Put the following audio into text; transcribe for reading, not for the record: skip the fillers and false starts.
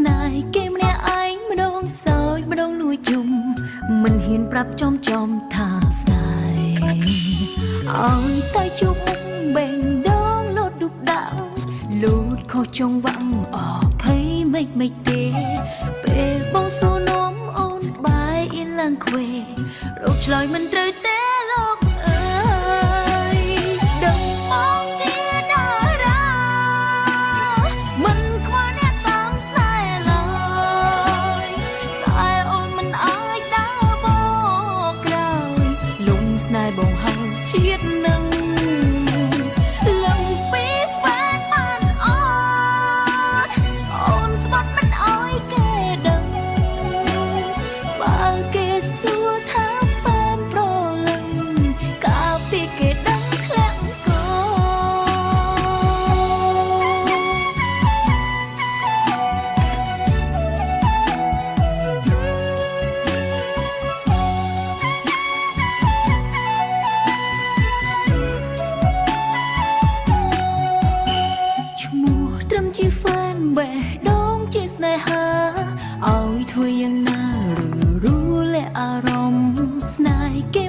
ស្នេហ៍គេម្នាក់ឯងម្ដងសោចម្ដងលួចជុំមិនហ៊ានប្រាប់ចំថាស្នេហ៍ឲ្យតែជួបមុខបេងដងលោតឌុបដាំងលូតខុសចងវាំងអភ័យមិនទេពេលបងសួរនាំអូនបាយអៀនឡើងខ្វេរោគឆ្លើយមិនត្រូវទេលោកអើយដឹងមកជាតារាមិនខ្វល់អ្នកតាមស្នេហ៍ឡើយតែអូនមិនអាចដើរបកក្រោយលំស្នេហ៍បងហើយជាតិនឹងលំពីហ្វេនបានអត់អូនស្បត់មិនអោយគេដឹងបើគេសួរថាហ្វេនប្រលឹងកាលពីគេដឹងធ្លាក់កោឈ្មោះត្រឹមជាហ្វេនបេះដូងជាស្នេហាឲ្យធ្វើយ៉ាងណាឬរੂលាក់អារម្មណ៍ស្នេហ៍គេ